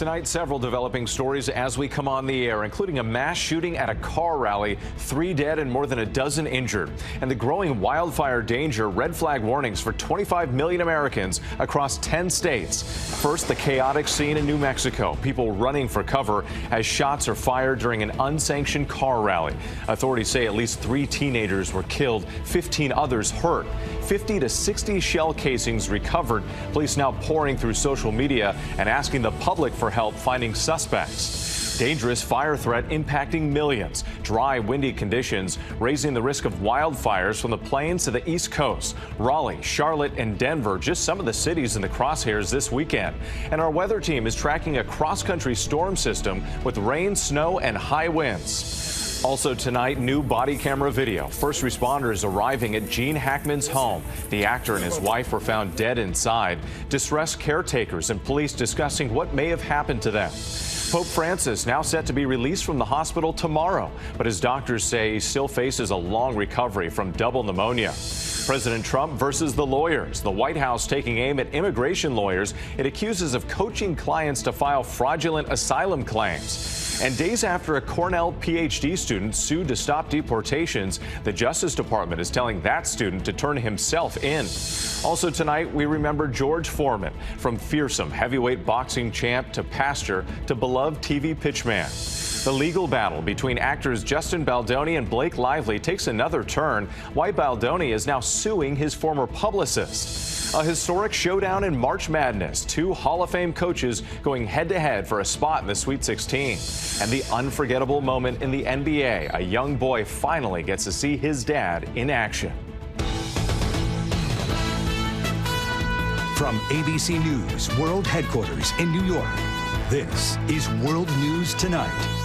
Tonight, several developing stories as we come on the air, including a mass shooting at a car rally, 3 dead and more than a dozen injured, and the growing wildfire danger, red flag warnings for 25 million Americans across 10 states. First, the chaotic scene in New Mexico, people running for cover as shots are fired during an unsanctioned car rally. Authorities say at least 3 teenagers were killed, 15 others hurt. 50 to 60 shell casings recovered. Police now pouring through social media and asking the public for help finding suspects. Dangerous fire threat impacting millions. Dry, windy conditions raising the risk of wildfires from the plains to the East Coast. Raleigh, Charlotte, and Denver, just some of the cities in the crosshairs this weekend. And our weather team is tracking a cross-country storm system with rain, snow, and high winds. Also tonight, new body camera video. First responders arriving at Gene Hackman's home. The actor and his wife were found dead inside. Distressed caretakers and police discussing what may have happened to them. Pope Francis now set to be released from the hospital tomorrow, but his doctors say he still faces a long recovery from double pneumonia. President Trump versus the lawyers. The White House taking aim at immigration lawyers it accuses of coaching clients to file fraudulent asylum claims. And days after a Cornell PhD student sued to stop deportations, the Justice Department is telling that student to turn himself in. Also tonight, we remember George Foreman, from fearsome heavyweight boxing champ to pastor to beloved TV pitchman. The legal battle between actors Justin Baldoni and Blake Lively takes another turn. Why Baldoni is now suing his former publicist. A historic showdown in March Madness. 2 Hall of Fame coaches going head-to-head for a spot in the Sweet 16. And the unforgettable moment in the NBA. A young boy finally gets to see his dad in action. From ABC News World Headquarters in New York, this is World News Tonight.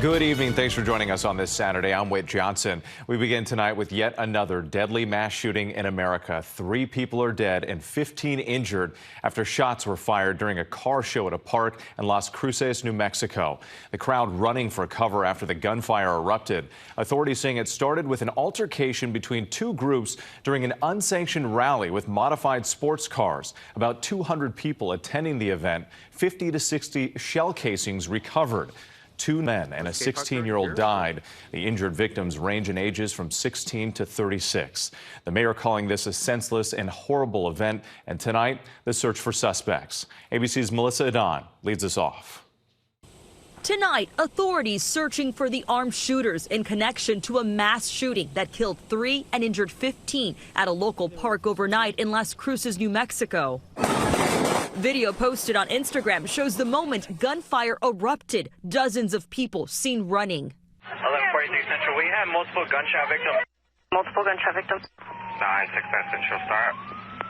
Good evening. Thanks for joining us on this Saturday. I'm Whit Johnson. We begin tonight with yet another deadly mass shooting in America. 3 people are dead and 15 injured after shots were fired during a car show at a park in Las Cruces, New Mexico. The crowd running for cover after the gunfire erupted. Authorities saying it started with an altercation between 2 groups during an unsanctioned rally with modified sports cars. About 200 people attending the event, 50 to 60 shell casings recovered. 2 men and a 16-year-old died. The injured victims range in ages from 16 to 36. The mayor calling this a senseless and horrible event. And tonight, the search for suspects. ABC's Melissa Adan leads us off. Tonight, authorities searching for the armed shooters in connection to a mass shooting that killed 3 and injured 15 at a local park overnight in Las Cruces, New Mexico. Video posted on Instagram shows the moment gunfire erupted. Dozens of people seen running. 1143 Central, we have multiple gunshot victims. Multiple gunshot victims. 969 Central, start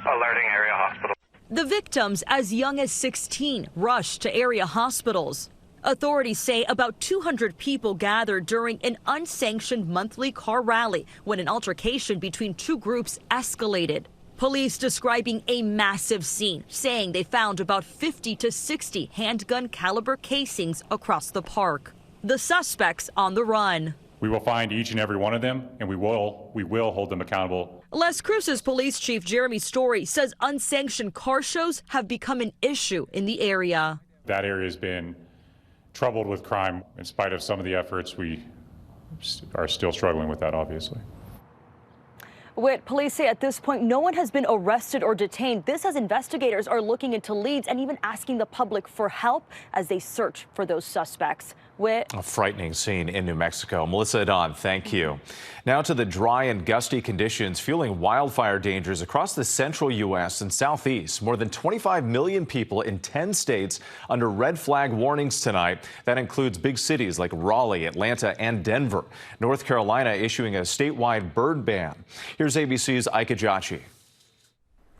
alerting area hospital. The victims, as young as 16, rushed to area hospitals. Authorities say about 200 people gathered during an unsanctioned monthly car rally when an altercation between 2 groups escalated. Police describing a massive scene, saying they found about 50 to 60 handgun caliber casings across the park. The suspects on the run. We will find each and every one of them, and we will hold them accountable. Las Cruces Police Chief Jeremy Story says unsanctioned car shows have become an issue in the area. That area has been troubled with crime. In spite of some of the efforts, we are still struggling with that, obviously. Whit, police say at this point no one has been arrested or detained. This as investigators are looking into leads and even asking the public for help as they search for those suspects. Whit. A frightening scene in New Mexico. Melissa Adan, thank you. Now to the dry and gusty conditions fueling wildfire dangers across the central U.S. and southeast. More than 25 million people in 10 states under red flag warnings tonight. That includes big cities like Raleigh, Atlanta, and Denver. North Carolina issuing a statewide bird ban. Here's ABC's Ike Ejiochi.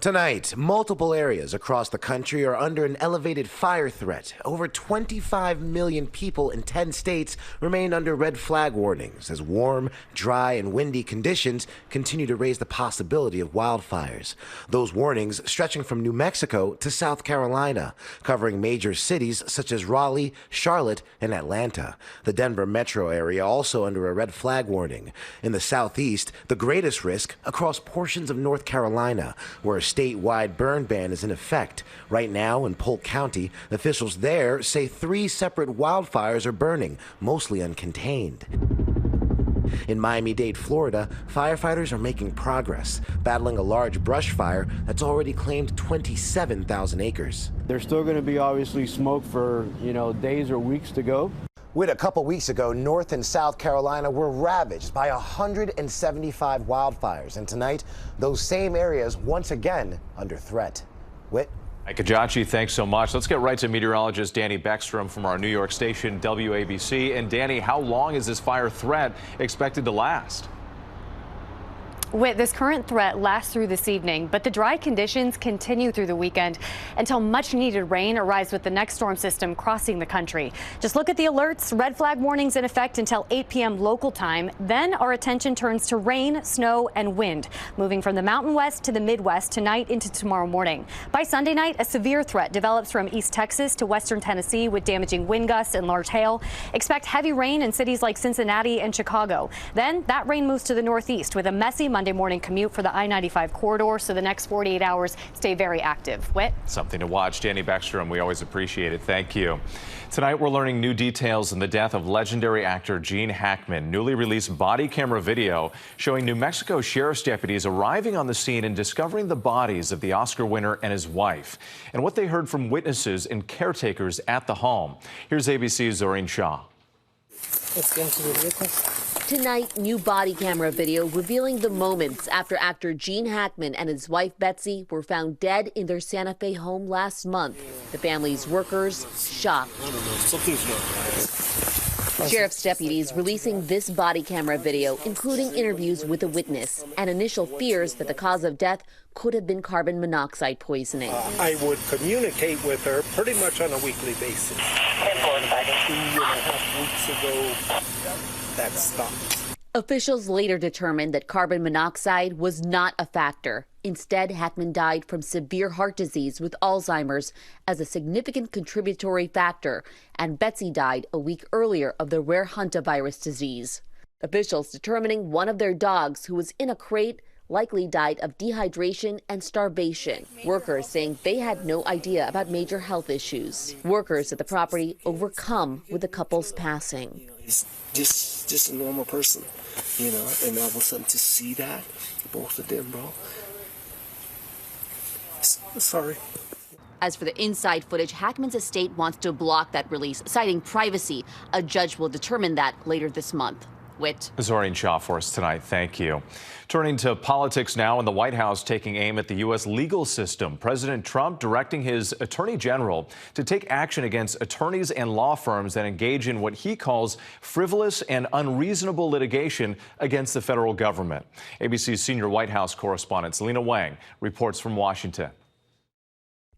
Tonight, multiple areas across the country are under an elevated fire threat. Over 25 million people in 10 states remain under red flag warnings as warm, dry, and windy conditions continue to raise the possibility of wildfires. Those warnings stretching from New Mexico to South Carolina, covering major cities such as Raleigh, Charlotte, and Atlanta. The Denver metro area also under a red flag warning. In the southeast, the greatest risk across portions of North Carolina, where a statewide burn ban is in effect. Right now in Polk County, officials there say 3 separate wildfires are burning, mostly uncontained. In Miami-Dade, Florida, firefighters are making progress, battling a large brush fire that's already claimed 27,000 acres. There's still going to be obviously smoke for, days or weeks to go. Whit, a couple weeks ago, North and South Carolina were ravaged by 175 wildfires, and tonight, those same areas once again under threat. Whit? Ike Ejiochi, thanks so much. Let's get right to meteorologist Danny Beckstrom from our New York station, WABC. And Danny, how long is this fire threat expected to last? Whit, this current threat lasts through this evening, but the dry conditions continue through the weekend until much needed rain arrives with the next storm system crossing the country. Just look at the alerts. Red flag warnings in effect until 8 p.m. local time. Then our attention turns to rain, snow and wind, moving from the mountain west to the Midwest tonight into tomorrow morning. By Sunday night, a severe threat develops from East Texas to western Tennessee with damaging wind gusts and large hail. Expect heavy rain in cities like Cincinnati and Chicago. Then that rain moves to the northeast with a messy Monday morning commute for the I-95 corridor, so the next 48 hours stay very active. Whit? Something to watch. Danny Beckstrom, we always appreciate it. Thank you. Tonight, we're learning new details in the death of legendary actor Gene Hackman. Newly released body camera video showing New Mexico sheriff's deputies arriving on the scene and discovering the bodies of the Oscar winner and his wife, and what they heard from witnesses and caretakers at the home. Here's ABC's Zorin Shah. Let's get into the vehicle. Tonight, new body camera video revealing the moments after actor Gene Hackman and his wife Betsy were found dead in their Santa Fe home last month. The family's workers shocked. Something's wrong. Sheriff's deputies releasing this body camera video, including interviews with a witness and initial fears that the cause of death could have been carbon monoxide poisoning. I would communicate with her pretty much on a weekly basis. 2.5 weeks ago, that stopped. Officials later determined that carbon monoxide was not a factor. Instead, Hackman died from severe heart disease with Alzheimer's as a significant contributory factor, and Betsy died a week earlier of the rare hantavirus disease. Officials determining one of their dogs, who was in a crate, likely died of dehydration and starvation. Workers saying they had no idea about major health issues. Workers at the property overcome with the couple's passing. He's just a normal person, and all of a sudden to see that, both of them, bro. Sorry. As for the inside footage, Hackman's estate wants to block that release, citing privacy. A judge will determine that later this month. Whit? Zorin Shah for us tonight. Thank you. Turning to politics now, and the White House taking aim at the U.S. legal system. President Trump directing his attorney general to take action against attorneys and law firms that engage in what he calls frivolous and unreasonable litigation against the federal government. ABC's senior White House correspondent Selina Wang reports from Washington.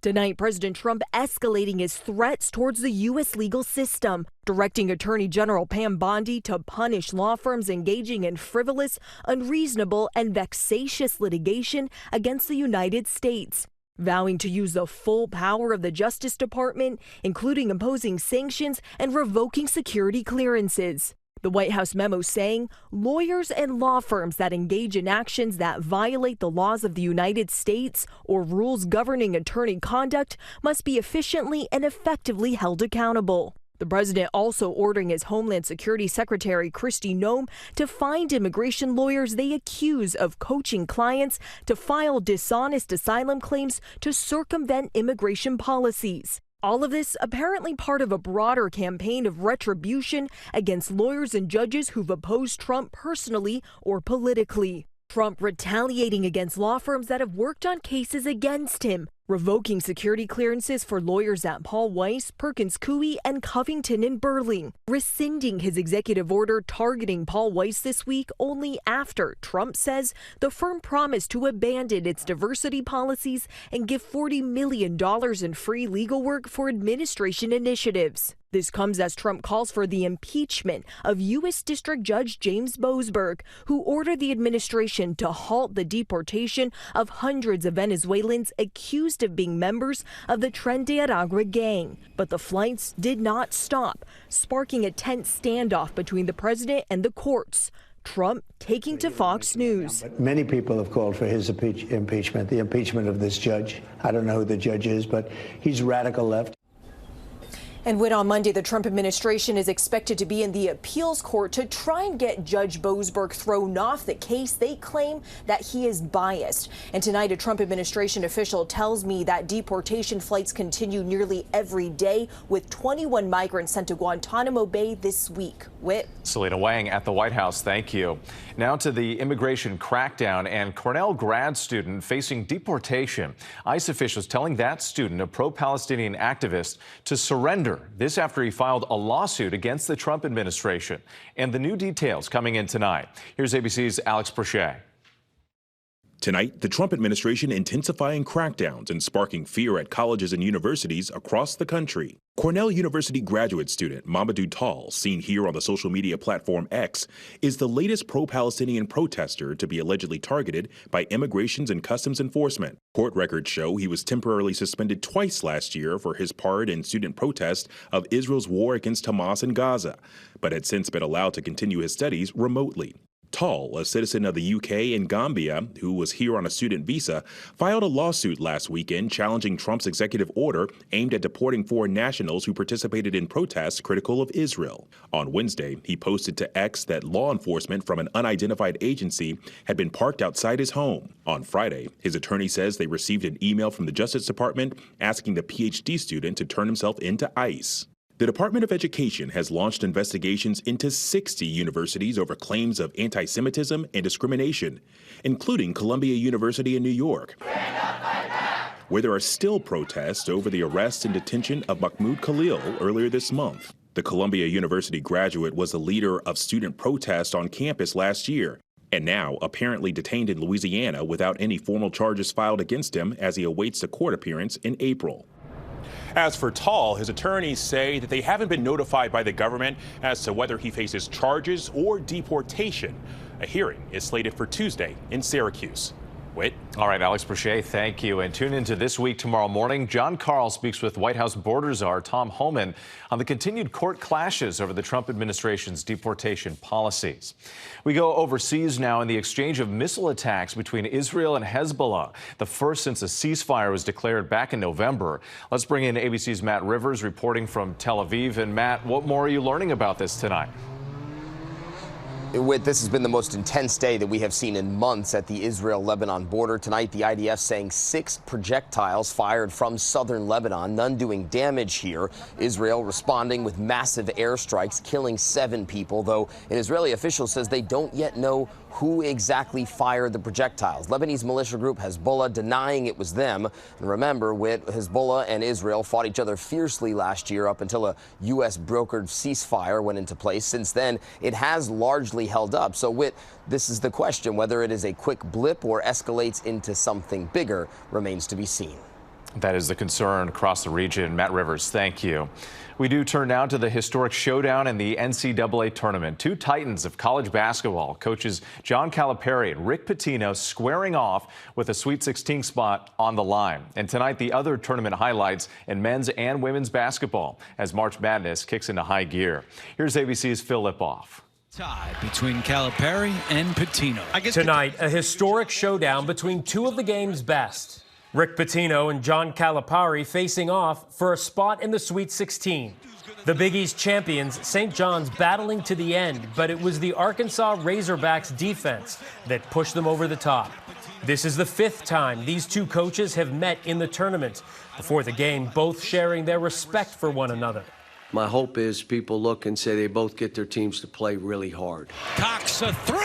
Tonight, President Trump escalating his threats towards the U.S. legal system, directing Attorney General Pam Bondi to punish law firms engaging in frivolous, unreasonable, and vexatious litigation against the United States, vowing to use the full power of the Justice Department, including imposing sanctions and revoking security clearances. The White House memo saying lawyers and law firms that engage in actions that violate the laws of the United States or rules governing attorney conduct must be efficiently and effectively held accountable. The president also ordering his Homeland Security Secretary Kristi Noem to find immigration lawyers they accuse of coaching clients to file dishonest asylum claims to circumvent immigration policies. All of this apparently part of a broader campaign of retribution against lawyers and judges who've opposed Trump personally or politically. Trump retaliating against law firms that have worked on cases against him, revoking security clearances for lawyers at Paul Weiss, Perkins Coie, and Covington and Burling, rescinding his executive order targeting Paul Weiss this week only after Trump says the firm promised to abandon its diversity policies and give $40 million in free legal work for administration initiatives. This comes as Trump calls for the impeachment of U.S. District Judge James Boasberg, who ordered the administration to halt the deportation of hundreds of Venezuelans accused of being members of the Tren de Aragua gang. But the flights did not stop, sparking a tense standoff between the president and the courts. Trump taking to Fox News. Many people have called for his impeachment, the impeachment of this judge. I don't know who the judge is, but he's radical left. And when on Monday, the Trump administration is expected to be in the appeals court to try and get Judge Boasberg thrown off the case. They claim that he is biased. And tonight, a Trump administration official tells me that deportation flights continue nearly every day, with 21 migrants sent to Guantanamo Bay this week. Whit. Selina Wang at the White House, thank you. Now to the immigration crackdown and Cornell grad student facing deportation. ICE officials telling that student, a pro-Palestinian activist, to surrender. This after he filed a lawsuit against the Trump administration. And the new details coming in tonight. Here's ABC's Alex Prochet. Tonight, the Trump administration intensifying crackdowns and sparking fear at colleges and universities across the country. Cornell University graduate student Mamadou Tall, seen here on the social media platform X, is the latest pro-Palestinian protester to be allegedly targeted by Immigrations and Customs Enforcement. Court records show he was temporarily suspended twice last year for his part in student protest of Israel's war against Hamas in Gaza, but had since been allowed to continue his studies remotely. Tall, a citizen of the UK and Gambia who was here on a student visa, filed a lawsuit last weekend challenging Trump's executive order aimed at deporting foreign nationals who participated in protests critical of Israel. On Wednesday, he posted to X that law enforcement from an unidentified agency had been parked outside his home. On Friday, his attorney says they received an email from the Justice Department asking the PhD student to turn himself into ICE. The Department of Education has launched investigations into 60 universities over claims of anti-Semitism and discrimination, including Columbia University in New York, where there are still protests over the arrest and detention of Mahmoud Khalil earlier this month. The Columbia University graduate was the leader of student protests on campus last year, and now apparently detained in Louisiana without any formal charges filed against him as he awaits a court appearance in April. As for Tall, his attorneys say that they haven't been notified by the government as to whether he faces charges or deportation. A hearing is slated for Tuesday in Syracuse. Whit. All right, Alex Prochet, thank you. And tune into This Week tomorrow morning. John Karl speaks with White House border czar Tom Homan on the continued court clashes over the Trump administration's deportation policies. We go overseas now in the exchange of missile attacks between Israel and Hezbollah, the first since a ceasefire was declared back in November. Let's bring in ABC's Matt Rivers reporting from Tel Aviv. And Matt, what more are you learning about this tonight? This has been the most intense day that we have seen in months at the Israel-Lebanon border. Tonight, the IDF saying 6 projectiles fired from southern Lebanon, none doing damage here. Israel responding with massive airstrikes, killing 7 people, though an Israeli official says they don't yet know who exactly fired the projectiles. Lebanese militia group Hezbollah denying it was them. And remember, Hezbollah and Israel fought each other fiercely last year up until a U.S. brokered ceasefire went into place. Since then, it has largely held up. So, this is the question. Whether it is a quick blip or escalates into something bigger remains to be seen. That is the concern across the region. Matt Rivers, thank you. We do turn now to the historic showdown in the NCAA tournament. 2 titans of college basketball, coaches John Calipari and Rick Pitino, squaring off with a Sweet 16 spot on the line. And tonight, the other tournament highlights in men's and women's basketball as March Madness kicks into high gear. Here's ABC's Phil Lipoff. Tie between Calipari and Pitino. Tonight, a historic showdown between 2 of the game's best. Rick Pitino and John Calipari facing off for a spot in the Sweet 16. The Big East champions, St. John's, battling to the end, but it was the Arkansas Razorbacks defense that pushed them over the top. This is the 5th time these 2 coaches have met in the tournament. Before the game, both sharing their respect for one another. My hope is people look and say they both get their teams to play really hard. Cox a 3.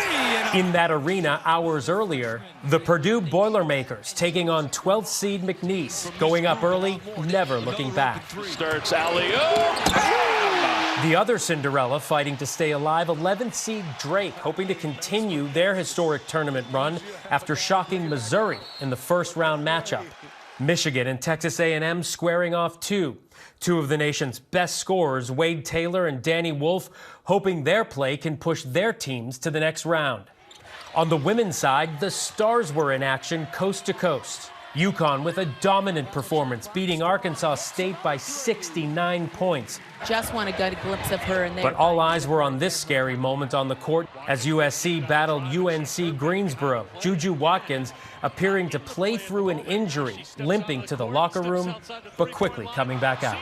In that arena hours earlier, the Purdue Boilermakers taking on 12th seed McNeese, going up early, never looking back. Starts alley-oop. The other Cinderella fighting to stay alive, 11th seed Drake, hoping to continue their historic tournament run after shocking Missouri in the first round matchup. Michigan and Texas A&M squaring off too. 2 of the nation's best scorers, Wade Taylor and Danny Wolf, hoping their play can push their teams to the next round. On the women's side, the Stars were in action coast to coast. UConn with a dominant performance, beating Arkansas State by 69 points. Just want to get a glimpse of her in there. But all eyes were on this scary moment on the court as USC battled UNC Greensboro. Juju Watkins appearing to play through an injury, limping to the locker room, but quickly coming back out.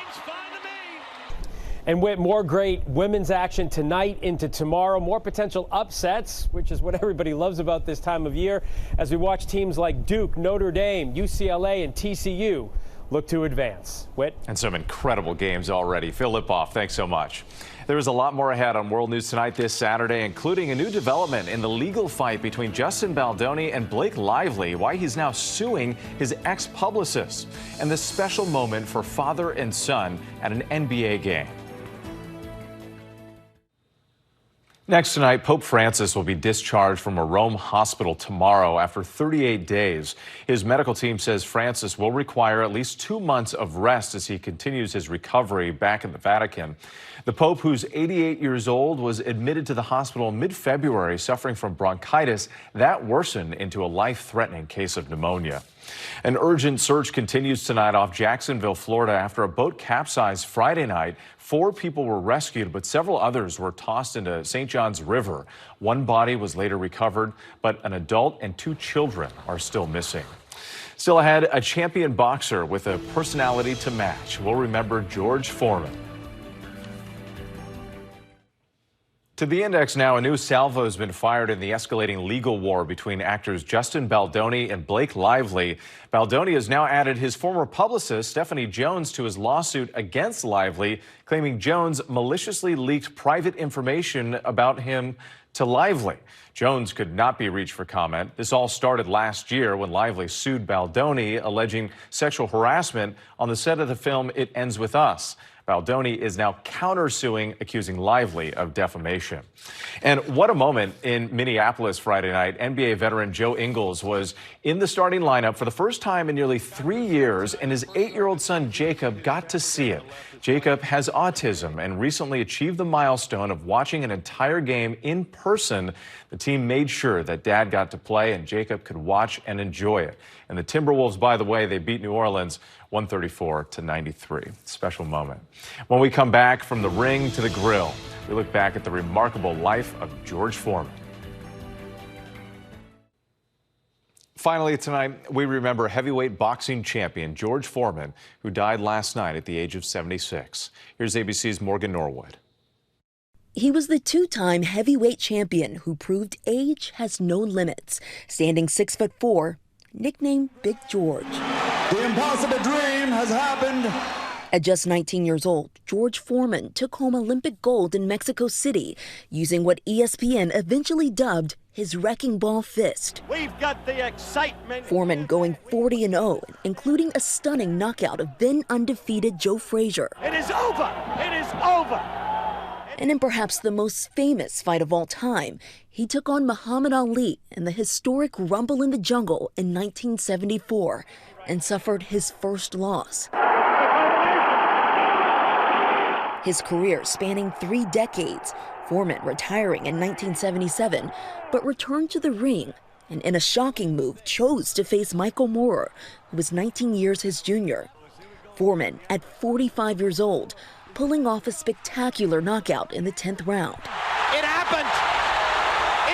And with more great women's action tonight into tomorrow, more potential upsets, which is what everybody loves about this time of year, as we watch teams like Duke, Notre Dame, UCLA, and TCU look to advance. Whit? And some incredible games already. Phil Lipoff, thanks so much. There is a lot more ahead on World News Tonight this Saturday, including a new development in the legal fight between Justin Baldoni and Blake Lively, why he's now suing his ex-publicist, and this special moment for father and son at an NBA game. Next tonight, Pope Francis will be discharged from a Rome hospital tomorrow after 38 days. His medical team says Francis will require at least 2 months of rest as he continues his recovery back at the Vatican. The Pope, who's 88 years old, was admitted to the hospital in mid-February suffering from bronchitis that worsened into a life-threatening case of pneumonia. An urgent search continues tonight off Jacksonville, Florida, after a boat capsized Friday night. 4 people were rescued, but several others were tossed into St. Johns River. 1 body was later recovered, but an adult and 2 children are still missing. Still ahead, a champion boxer with a personality to match. We'll remember George Foreman. To the index now, a new salvo has been fired in the escalating legal war between actors Justin Baldoni and Blake Lively. Baldoni has now added his former publicist, Stephanie Jones, to his lawsuit against Lively, claiming Jones maliciously leaked private information about him to Lively. Jones could not be reached for comment. This all started last year when Lively sued Baldoni, alleging sexual harassment on the set of the film It Ends With Us. Baldoni is now countersuing, accusing Lively of defamation. And what a moment in Minneapolis Friday night. NBA veteran Joe Ingles was in the starting lineup for the first time in nearly 3 years, and his 8-year-old son Jacob got to see it. Jacob has autism and recently achieved the milestone of watching an entire game in person. The team made sure that Dad got to play and Jacob could watch and enjoy it. And the Timberwolves, by the way, they beat New Orleans 134-93. Special moment. When we come back from the ring to the grill, we look back at the remarkable life of George Foreman. Finally tonight, we remember heavyweight boxing champion George Foreman, who died last night at the age of 76. Here's ABC's Morgan Norwood. He was the 2-time heavyweight champion who proved age has no limits, standing 6'4", nicknamed Big George. The impossible dream has happened. At just 19 years old, George Foreman took home Olympic gold in Mexico City, using what ESPN eventually dubbed his wrecking ball fist. We've got the excitement. Foreman going 40-0, including a stunning knockout of then undefeated Joe Frazier. It is over. It is over. And in perhaps the most famous fight of all time, he took on Muhammad Ali in the historic Rumble in the Jungle in 1974 and suffered his first loss. His career spanning 3 decades, Foreman retiring in 1977, but returned to the ring and in a shocking move chose to face Michael Muir, who was 19 years his junior. Foreman, at 45 years old, pulling off a spectacular knockout in the 10th round. It happened!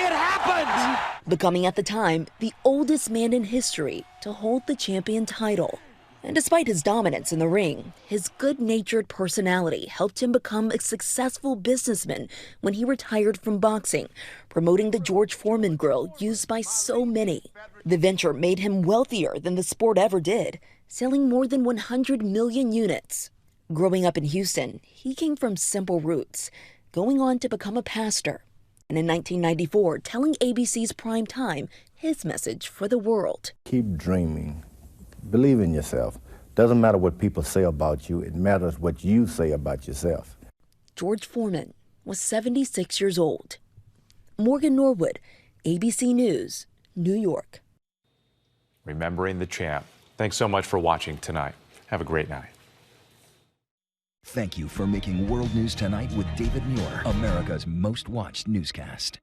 It happened! Becoming at the time the oldest man in history to hold the champion title. And despite his dominance in the ring, his good-natured personality helped him become a successful businessman when he retired from boxing, promoting the George Foreman grill used by so many. The venture made him wealthier than the sport ever did, selling more than 100 million units. Growing up in Houston, he came from simple roots, going on to become a pastor. And in 1994, telling ABC's Prime Time his message for the world. Keep dreaming. Believe in yourself. Doesn't matter what people say about you, it matters what you say about yourself. George Foreman was 76 years old. Morgan Norwood, ABC News, New York. Remembering the champ. Thanks so much for watching tonight. Have a great night. Thank you for making World News Tonight with David Muir, America's most watched newscast.